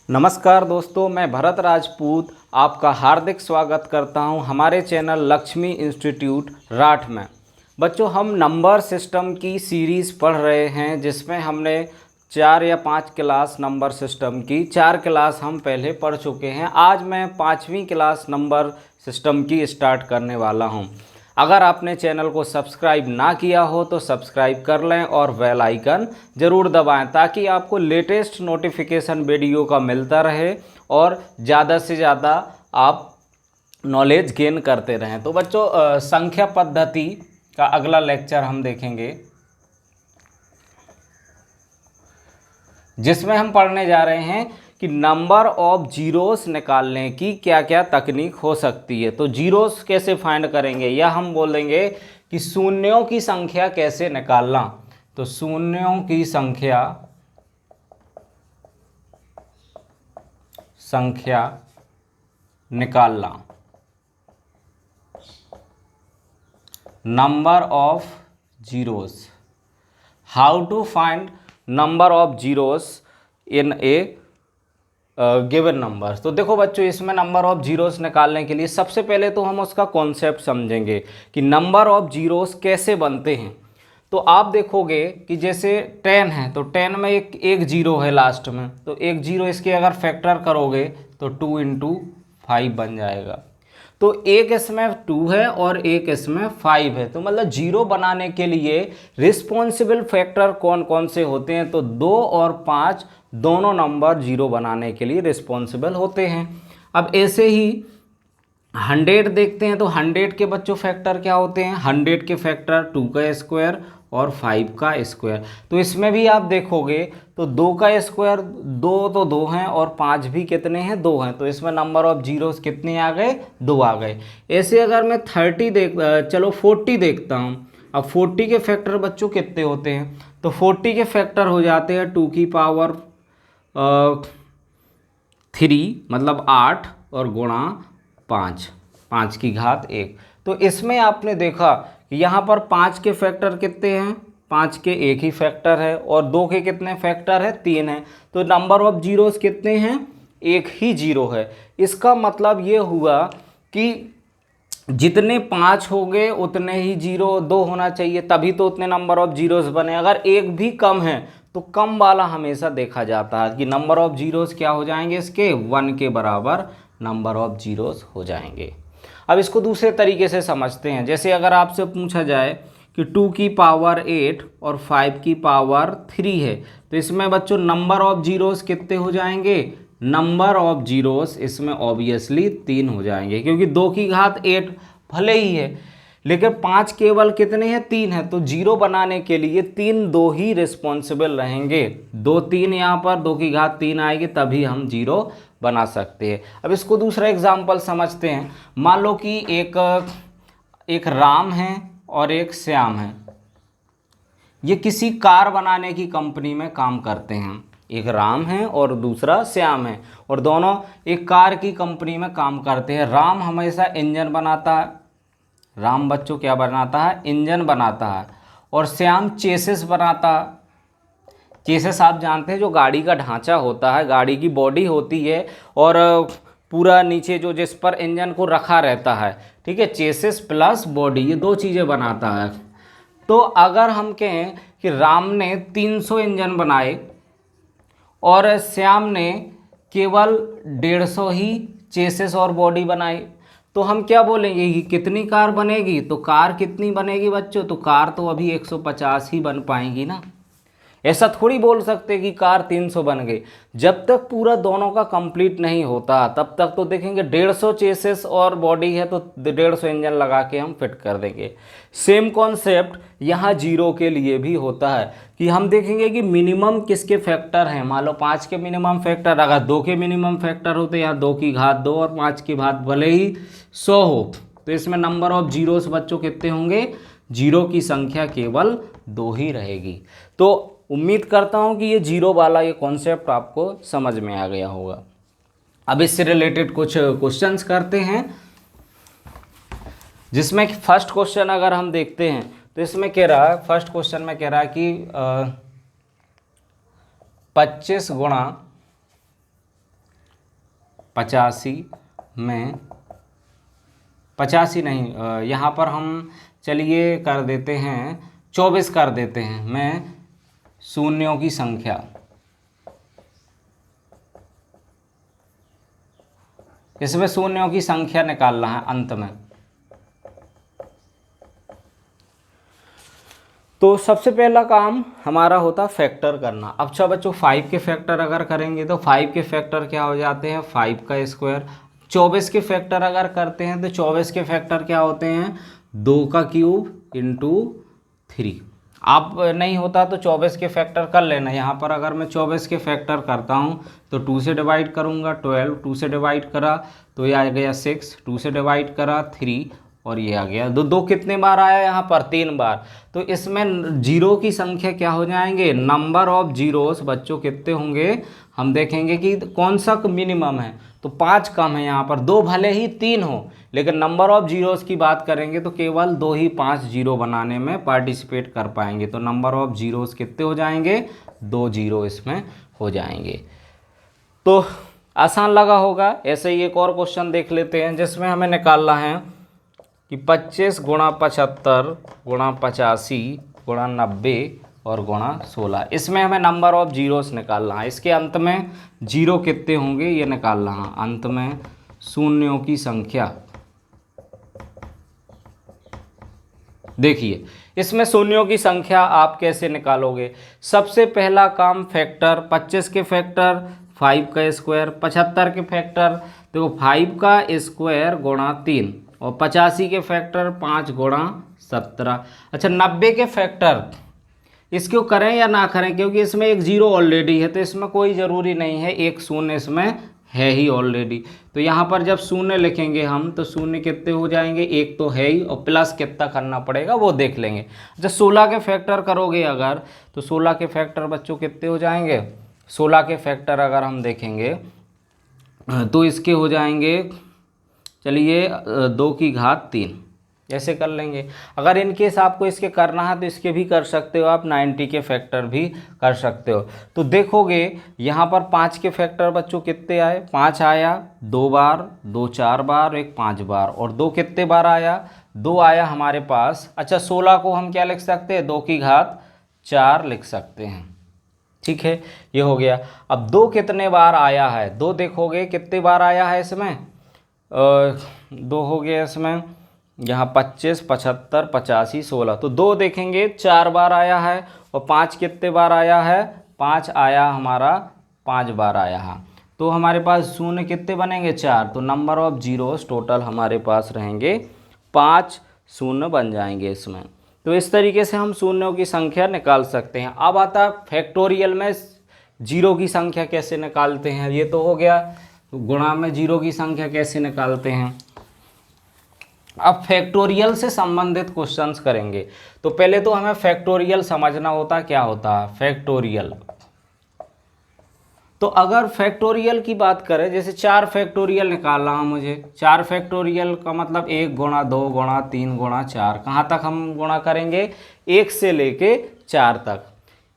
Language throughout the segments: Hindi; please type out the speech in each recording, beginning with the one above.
नमस्कार दोस्तों, मैं भरत राजपूत आपका हार्दिक स्वागत करता हूं हमारे चैनल लक्ष्मी इंस्टीट्यूट राठ में। बच्चों, हम नंबर सिस्टम की सीरीज़ पढ़ रहे हैं जिसमें हमने 4 या 5 क्लास नंबर सिस्टम की 4 क्लास हम पहले पढ़ चुके हैं। आज मैं 5वीं क्लास नंबर सिस्टम की स्टार्ट करने वाला हूं। अगर आपने चैनल को सब्सक्राइब ना किया हो तो सब्सक्राइब कर लें और बेल आइकन ज़रूर दबाएं ताकि आपको लेटेस्ट नोटिफिकेशन वीडियो का मिलता रहे और ज़्यादा से ज़्यादा आप नॉलेज गेन करते रहें। तो बच्चों, संख्या पद्धति का अगला लेक्चर हम देखेंगे जिसमें हम पढ़ने जा रहे हैं कि नंबर ऑफ जीरोस निकालने की क्या क्या तकनीक हो सकती है। तो जीरोस कैसे फाइंड करेंगे, या हम बोलेंगे कि शून्यों की संख्या कैसे निकालना। तो शून्यों की संख्या निकालना, number of zeros, how to find number of zeros in a given number. तो देखो बच्चों, इसमें नंबर ऑफ जीरोस निकालने के लिए सबसे पहले तो हम उसका कॉन्सेप्ट समझेंगे कि नंबर ऑफ जीरोस कैसे बनते हैं। तो आप देखोगे कि जैसे 10 है तो 10 में एक जीरो है लास्ट में, तो एक जीरो इसके अगर फैक्टर करोगे तो 2 × 5 बन जाएगा। तो एक इसमें 2 है और एक इसमें 5 है। तो मतलब जीरो बनाने के लिए रिस्पॉन्सिबल फैक्टर कौन कौन से होते हैं, तो 2 और 5 दोनों नंबर जीरो बनाने के लिए रिस्पॉन्सिबल होते हैं। अब ऐसे ही 100 देखते हैं तो 100 के बच्चों फैक्टर क्या होते हैं, 100 के फैक्टर 2 का स्क्वायर और 5 का स्क्वायर। तो इसमें भी आप देखोगे तो 2 का स्क्वायर 2 तो 2 हैं और 5 भी कितने हैं, 2 हैं। तो इसमें नंबर ऑफ जीरोस कितने आ गए, 2 आ गए। ऐसे अगर मैं 40 देखता हूँ। अब 40 के फैक्टर बच्चों कितने होते हैं, तो 40 के फैक्टर हो जाते हैं 2 की पावर 3 मतलब 8 और गुणा 5, 5 की घात 1। तो इसमें आपने देखा कि यहाँ पर 5 के फैक्टर कितने हैं, 5 के एक ही फैक्टर है और 2 के कितने फैक्टर है, 3 है। तो नंबर ऑफ जीरोस कितने हैं, एक ही जीरो है। इसका मतलब ये हुआ कि जितने 5 हो गए उतने ही जीरो 2 होना चाहिए, तभी तो उतने नंबर ऑफ जीरोस बने। अगर एक भी कम है तो कम वाला हमेशा देखा जाता है कि नंबर ऑफ जीरोस क्या हो जाएंगे, इसके 1 के बराबर नंबर ऑफ जीरोस हो जाएंगे। अब इसको दूसरे तरीके से समझते हैं। जैसे अगर आपसे पूछा जाए कि 2 की पावर 8 और 5 की पावर 3 है, तो इसमें बच्चों नंबर ऑफ जीरोस कितने हो जाएंगे, नंबर ऑफ जीरोस इसमें ऑब्वियसली 3 हो जाएंगे, क्योंकि 2 की घात 8 भले ही है लेकिन 5 केवल कितने हैं, 3 है। तो जीरो बनाने के लिए 3 2 ही रिस्पॉन्सिबल रहेंगे। 2 3 यहाँ पर 2 की घात 3 आएगी तभी हम जीरो बना सकते हैं। अब इसको दूसरा एग्जाम्पल समझते हैं। मान लो कि एक राम है और एक श्याम है। ये किसी कार बनाने की कंपनी में काम करते हैं। एक राम है और दूसरा श्याम है और दोनों एक कार की कंपनी में काम करते हैं। राम हमेशा इंजन बनाता है, राम बच्चों क्या बनाता है, इंजन बनाता है, और श्याम चेसिस बनाता है। चेसिस आप जानते हैं जो गाड़ी का ढांचा होता है, गाड़ी की बॉडी होती है और पूरा नीचे जो जिस पर इंजन को रखा रहता है, ठीक है, चेसिस प्लस बॉडी, ये 2 चीज़ें बनाता है। तो अगर हम कहें कि राम ने 300 इंजन बनाए और श्याम ने केवल 150 ही चेसिस और बॉडी बनाई, तो हम क्या बोलेंगे कि कितनी कार बनेगी, तो कार कितनी बनेगी बच्चों, तो कार तो अभी 150 ही बन पाएंगी ना। ऐसा थोड़ी बोल सकते कि कार 300 बन गई। जब तक पूरा दोनों का कंप्लीट नहीं होता तब तक तो देखेंगे 150 चेसिस और बॉडी है तो 150 इंजन लगा के हम फिट कर देंगे। सेम कॉन्सेप्ट यहाँ जीरो के लिए भी होता है कि हम देखेंगे कि मिनिमम किसके फैक्टर हैं। मान लो 5 के मिनिमम फैक्टर, अगर 2 के मिनिमम फैक्टर होते, यहाँ 2 की घात 2 और 5 की घात भले ही 100 हो, तो इसमें नंबर ऑफ जीरोस बच्चों कितने होंगे, जीरो की संख्या केवल 2 ही रहेगी। तो उम्मीद करता हूं कि ये जीरो वाला ये कॉन्सेप्ट आपको समझ में आ गया होगा। अब इससे रिलेटेड कुछ क्वेश्चंस करते हैं, जिसमें फर्स्ट क्वेश्चन अगर हम देखते हैं तो इसमें कह रहा है, फर्स्ट क्वेश्चन में कह रहा है कि 25 गुणा 85 में 85 नहीं, यहाँ पर हम चलिए कर देते हैं 24 कर देते हैं में शून्यों की संख्या, इसमें शून्यों की संख्या निकालना है अंत में। तो सबसे पहला काम हमारा होता फैक्टर करना। अब अच्छा बच्चों 5 के फैक्टर अगर करेंगे तो 5 के फैक्टर क्या हो जाते हैं, 5 का स्क्वायर। 24 के फैक्टर अगर करते हैं तो 24 के फैक्टर क्या होते हैं, 2 का क्यूब इंटू 3। आप नहीं होता तो 24 के फैक्टर कर लेना। यहाँ पर अगर मैं 24 के फैक्टर करता हूँ तो 2 से डिवाइड करूँगा 12, 2 से डिवाइड करा तो ये आ गया 6, 2 से डिवाइड करा 3 और ये आ गया 2। 2 कितने बार आया यहाँ पर, 3 बार। तो इसमें जीरो की संख्या क्या हो जाएंगे, नंबर ऑफ जीरोस बच्चों कितने होंगे, हम देखेंगे कि कौन सा मिनिमम है। तो 5 कम है यहाँ पर, 2 भले ही 3 हो लेकिन नंबर ऑफ जीरोस की बात करेंगे तो केवल 2 ही 5 जीरो बनाने में पार्टिसिपेट कर पाएंगे। तो नंबर ऑफ जीरोस कितने हो जाएंगे, 2 जीरो इसमें हो जाएंगे। तो आसान लगा होगा। ऐसे ही एक और क्वेश्चन देख लेते हैं जिसमें हमें निकालना है कि 25 गुणा 75 गुणा 85 गुणा 90 और गुणा 16। इसमें हमें नंबर ऑफ जीरोस निकालना है। इसके अंत में जीरो कितने होंगे ये निकालना है। अंत में शून्यों की संख्या, देखिए इसमें शून्यों की संख्या आप कैसे निकालोगे। सबसे पहला काम फैक्टर, 25 के फैक्टर 5 का स्क्वायर, 75 के फैक्टर देखो 5 का स्क्वायर गुणा 3 और 85 के फैक्टर 5 गुणा 17। अच्छा 90 के फैक्टर इसको करें या ना करें, क्योंकि इसमें एक जीरो ऑलरेडी है तो इसमें कोई ज़रूरी नहीं है, एक शून्य इसमें है ही ऑलरेडी। तो यहाँ पर जब शून्य लिखेंगे हम तो शून्य कितने हो जाएंगे, एक तो है ही और प्लस कितना करना पड़ेगा वो देख लेंगे। अच्छा 16 के फैक्टर करोगे अगर तो 16 के फैक्टर बच्चों कितने हो जाएंगे, 16 के फैक्टर अगर हम देखेंगे तो इसके हो जाएंगे, चलिए 2 की घात 3 ऐसे कर लेंगे। अगर इनकेस आपको इसके करना है तो इसके भी कर सकते हो आप, 90 के फैक्टर भी कर सकते हो। तो देखोगे यहाँ पर 5 के फैक्टर बच्चों कितने आए, 5 आया 2 बार, 2 4 बार, एक 5 बार, और 2 कितने बार आया, 2 आया हमारे पास। अच्छा 16 को हम क्या लिख सकते हैं, 2 की घात 4 लिख सकते हैं। ठीक है ये हो गया। अब 2 कितने बार आया है, 2 देखोगे कितने बार आया है इसमें, 2 हो गया इसमें, यहाँ 25 75 85 16, तो 2 देखेंगे 4 बार आया है। और 5 कितने बार आया है, 5 आया हमारा 5 बार आया है। तो हमारे पास शून्य कितने बनेंगे, 4। तो नंबर ऑफ जीरोस टोटल हमारे पास रहेंगे 5 शून्य बन जाएंगे इसमें। तो इस तरीके से हम शून्यों की संख्या निकाल सकते हैं। अब आता फैक्टोरियल में जीरो की संख्या कैसे निकालते हैं, ये तो हो गया। गुणा में जीरो की संख्या कैसे निकालते हैं। अब फैक्टोरियल से संबंधित क्वेश्चंस करेंगे। तो पहले तो हमें फैक्टोरियल समझना होता, क्या होता है फैक्टोरियल। तो अगर फैक्टोरियल की बात करें, जैसे 4 फैक्टोरियल निकालना है मुझे, 4 फैक्टोरियल का मतलब 1 गुणा 2 गुणा 3 गुणा 4, कहाँ तक हम गुणा करेंगे, 1 से लेके 4 तक।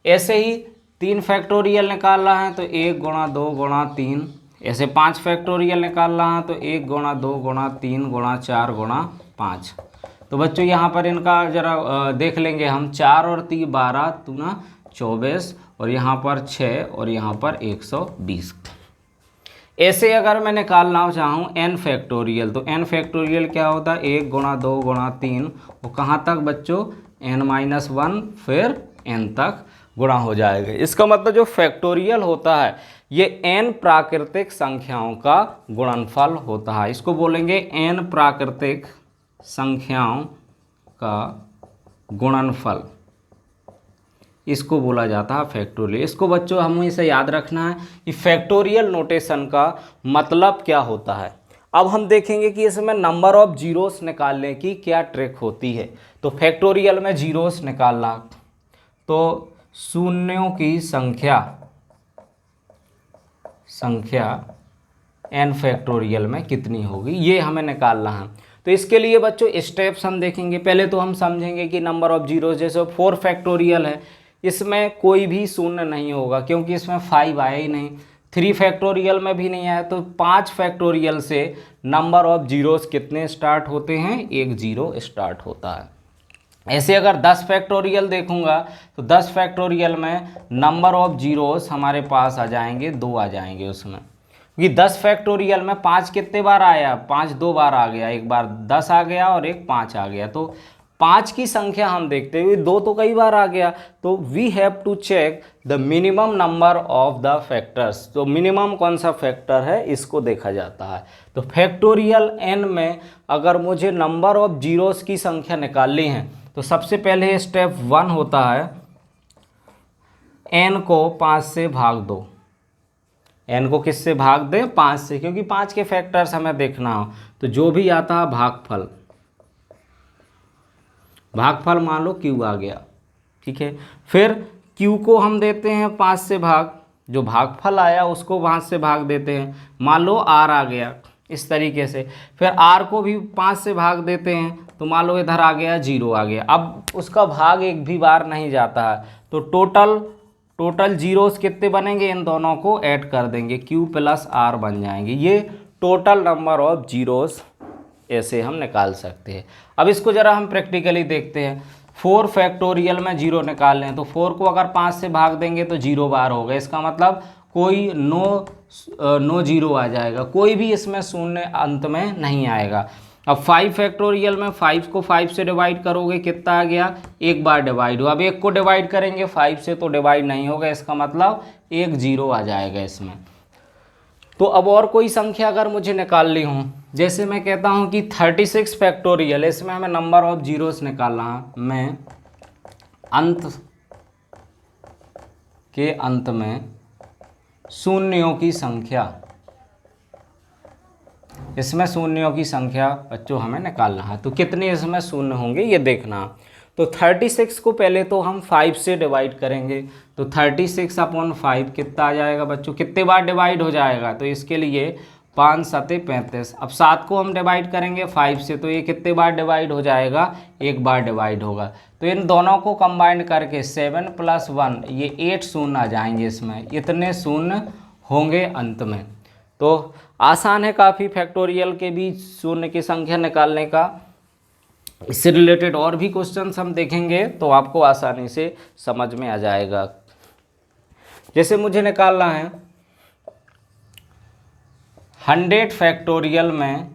ऐसे ही 3 फैक्टोरियल निकालना है तो 1 गुणा 2 गुणा 3। ऐसे 5 फैक्टोरियल निकालना है तो 1 गुणा 2 गुणा 3 गुणा 4 गुणा 5। तो बच्चों यहाँ पर इनका ज़रा देख लेंगे हम, 4 और 3 12 दूना 24 और यहाँ पर 6 और यहाँ पर 120। ऐसे अगर मैं निकालना चाहूँ n फैक्टोरियल, तो n फैक्टोरियल क्या होता है, 1 गुणा 2 गुणा 3 और कहाँ तक बच्चों, n-1 फिर n तक गुणा हो जाएगा। इसका मतलब जो फैक्टोरियल होता है ये n प्राकृतिक संख्याओं का गुणनफल होता है। इसको बोलेंगे n प्राकृतिक संख्याओं का गुणनफल, इसको बोला जाता है फैक्टोरियल। इसको बच्चों हमें इसे याद रखना है कि फैक्टोरियल नोटेशन का मतलब क्या होता है। अब हम देखेंगे कि इसमें नंबर ऑफ जीरोस निकालने की क्या ट्रिक होती है। तो फैक्टोरियल में जीरोस निकालना, तो शून्यों की संख्या n फैक्टोरियल में कितनी होगी ये हमें निकालना है। तो इसके लिए बच्चों स्टेप्स हम देखेंगे। पहले तो हम समझेंगे कि नंबर ऑफ जीरोस, जैसे 4 फैक्टोरियल है, इसमें कोई भी शून्य नहीं होगा क्योंकि इसमें 5 आया ही नहीं। 3 फैक्टोरियल में भी नहीं आया। तो 5 फैक्टोरियल से नंबर ऑफ जीरोस कितने स्टार्ट होते हैं, 1 जीरो स्टार्ट होता है। ऐसे अगर 10 फैक्टोरियल देखूंगा तो 10 फैक्टोरियल में नंबर ऑफ जीरोस हमारे पास आ जाएंगे 2 आ जाएंगे उसमें, क्योंकि 10 फैक्टोरियल में 5 कितने बार आया, 5 2 बार आ गया, एक बार 10 आ गया और एक 5 आ गया। तो 5 की संख्या हम देखते हुए 2 तो कई बार आ गया, तो we have to check the minimum number of the factors. तो मिनिमम कौन सा फैक्टर है इसको देखा जाता है। तो फैक्टोरियल n में अगर मुझे नंबर ऑफ जीरोस की संख्या निकालनी है तो सबसे पहले स्टेप 1 होता है n को 5 से भाग दो। n को किससे भाग दें, 5 से, क्योंकि 5 के फैक्टर्स हमें देखना हो। तो जो भी आता है भागफल, भागफल मान लो q आ गया, ठीक है। फिर q को हम देते हैं 5 से भाग, जो भागफल आया उसको 5 से भाग देते हैं, मान लो r आ गया, इस तरीके से। फिर r को भी 5 से भाग देते हैं, तो मान लो इधर आ गया 0 आ गया। अब उसका भाग एक भी बार नहीं जाता है, तो टोटल जीरोस कितने बनेंगे, इन दोनों को ऐड कर देंगे, q प्लस r बन जाएंगे। ये टोटल नंबर ऑफ जीरोस ऐसे हम निकाल सकते हैं। अब इसको ज़रा हम प्रैक्टिकली देखते हैं। 4 फैक्टोरियल में 0 निकाल लें तो 4 को अगर 5 से भाग देंगे तो 0 बार होगा, इसका मतलब कोई नो जीरो आ जाएगा, कोई भी इसमें शून्य अंत में नहीं आएगा। अब 5 फैक्टोरियल में 5 को 5 से डिवाइड करोगे कितना आ गया, एक बार डिवाइड हुआ। अब 1 को डिवाइड करेंगे 5 से तो डिवाइड नहीं होगा, इसका मतलब 1 जीरो आ जाएगा इसमें। तो अब और कोई संख्या अगर मुझे निकालनी हो, जैसे मैं कहता हूं कि 36 फैक्टोरियल, इसमें हमें नंबर ऑफ जीरोस निकालना है। मैं अंत में शून्यों की संख्या, इसमें शून्यों की संख्या बच्चों हमें निकालना है। तो कितने इसमें शून्य होंगे ये देखना। तो 36 को पहले तो हम 5 से डिवाइड करेंगे, तो 36 अपॉन 5 कितना आ जाएगा बच्चों, कितने बार डिवाइड हो जाएगा, तो इसके लिए 5 सते 35। अब 7 को हम डिवाइड करेंगे 5 से, तो ये कितने बार डिवाइड हो जाएगा, एक बार डिवाइड होगा। तो इन दोनों को कंबाइंड करके 7 + 1 ये 8 शून्य आ जाएंगे, इसमें इतने शून्य होंगे अंत में। तो आसान है काफ़ी फैक्टोरियल के बीच शून्य की संख्या निकालने का। इससे रिलेटेड और भी क्वेश्चंस हम देखेंगे तो आपको आसानी से समझ में आ जाएगा। जैसे मुझे निकालना है 100 फैक्टोरियल में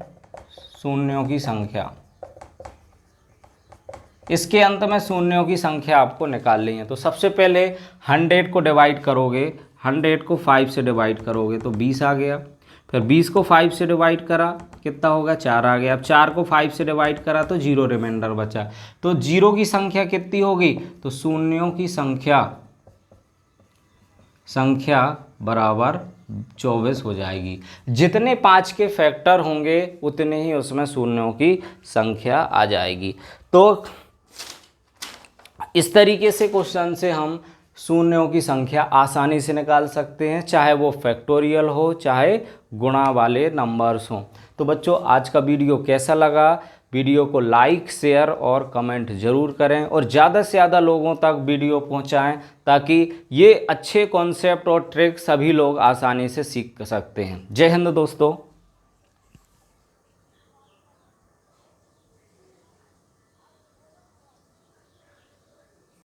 शून्यों की संख्या, इसके अंत में शून्यों की संख्या आपको निकालनी है। तो सबसे पहले 100 को डिवाइड करोगे, 100 को 5 से डिवाइड करोगे तो 20 आ गया। फिर 20 को 5 से डिवाइड करा कितना होगा, 4 आ गया। अब 4 को 5 से डिवाइड करा तो 0 रिमाइंडर बचा। तो 0 की संख्या कितनी होगी, तो शून्यों की संख्या बराबर 24 हो जाएगी। जितने 5 के फैक्टर होंगे उतने ही उसमें शून्यों की संख्या आ जाएगी। तो इस तरीके से क्वेश्चन से हम शून्यों की संख्या आसानी से निकाल सकते हैं, चाहे वो फैक्टोरियल हो चाहे गुणा वाले नंबर्स हों। तो बच्चों आज का वीडियो कैसा लगा, वीडियो को लाइक शेयर और कमेंट ज़रूर करें और ज़्यादा से ज़्यादा लोगों तक वीडियो पहुंचाएं, ताकि ये अच्छे कॉन्सेप्ट और ट्रिक सभी लोग आसानी से सीख सकते हैं। जय हिंद दोस्तों।